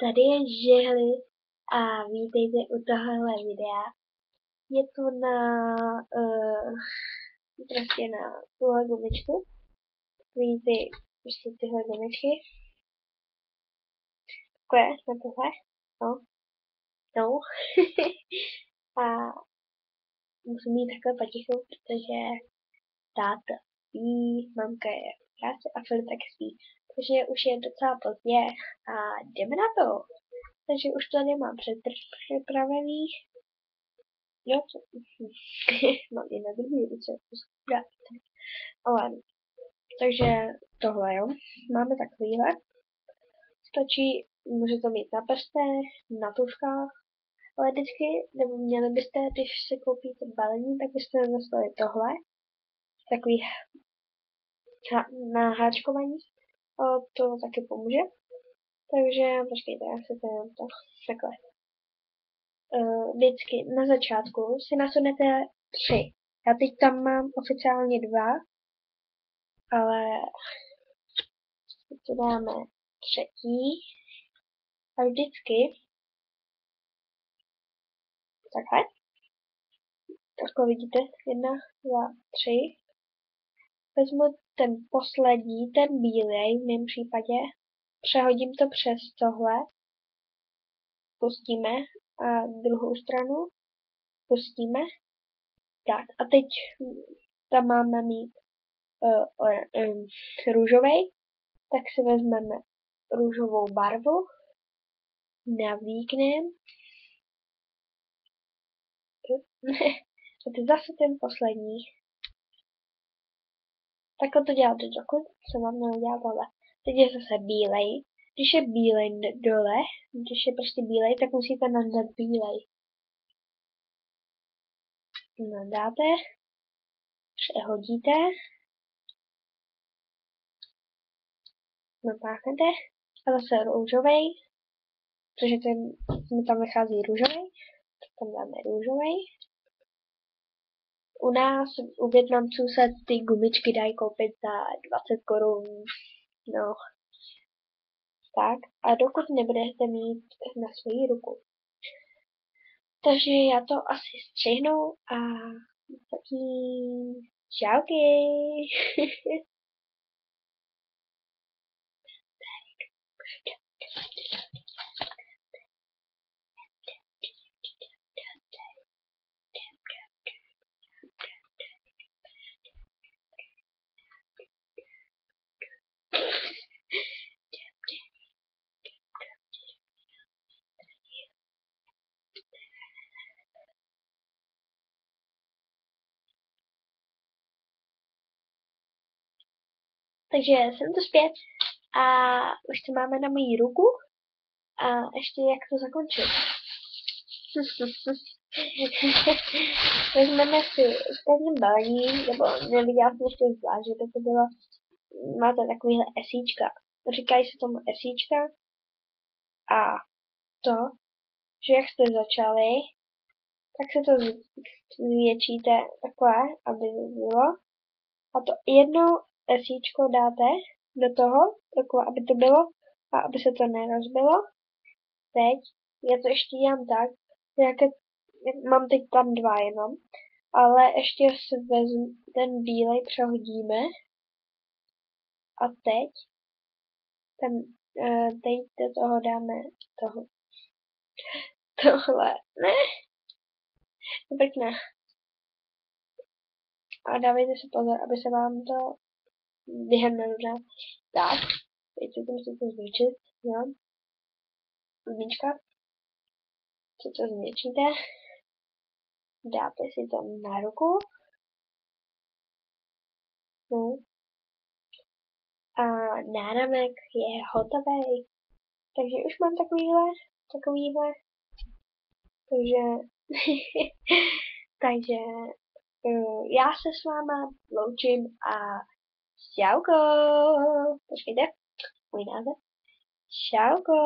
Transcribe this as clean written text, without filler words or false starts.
Tady je žehli a vítejte u tohohle videa. Je to na prostě na tuhle gumičku. Takový prostě tyhle gumičky. Takové, na tohle. No. A musím mít takhle potichu, protože táta spí, mamka je v práci a Filip tak spí. Takže už je docela pozdě a jdeme na to. Takže už to nemám připravený. Jo, mám i na druhý ruce. Ale, takže tohle, jo. Máme takovýhle. Stačí, může to mít na prstech, na tuškách, ale vždycky, nebo měli byste, když si koupíte balení, tak byste dostali tohle. Takový na háčkování. To taky pomůže. Takže počkejte, já si to takhle. Vždycky na začátku si nasunete 3. Já teď tam mám oficiálně 2, ale teď to dáme 3. A vždycky takhle. Takhle vidíte, 1, 2, 3. Vezmu ten poslední, ten bílej v mém případě, přehodím to přes tohle, pustíme a druhou stranu pustíme. Tak a teď tam máme mít růžovej, tak si vezmeme růžovou barvu, navlíkneme a teď zase ten poslední. Takhle to děláte, dokud se vám neudělá tohle. Teď je zase bílej. Když je bílej dole, když je prostě bílej, tak musíte nadat bílej. Nadáte, přehodíte, napáchnete a zase růžovej, protože ten mi tam vychází růžovej, tak tam dáme růžovej. U nás, u Vietnamců se ty gumičky dají koupit za 20 korun, no. Tak, a dokud nebudete mít na svoji ruku. Takže já to asi střihnu a taky čauky. Takže jsem tu zpět a už to máme na moji ruku a ještě jak to zakončit. Vezmeme si stejně balení, nebo neviděla jsem ještě zvlášť, že to bylo, máte takovýhle esíčka. Říkají se tomu esíčka a to, že jak jste začali, tak se to zvětšíte takhle, aby bylo. A to jednou esíčko dáte do toho, takhle, aby to bylo a aby se to nerozbilo. Teď já to ještě dělám tak, mám teď tam 2 jenom, ale ještě si vezmu ten bílej, přehodíme a teď do toho dáme tohle, ne? Pěkné. A dávejte si pozor, aby se vám to během nenudělalo. Tak, teď si to musíte zvětšit, jo. Jednička. Si to zvětšíte. Dáte si to na ruku. No. A náramek je hotový. Takže už mám takovýhle. Takže, takže já se s váma loučím a čauko. Počkejte, můj název. Čauko.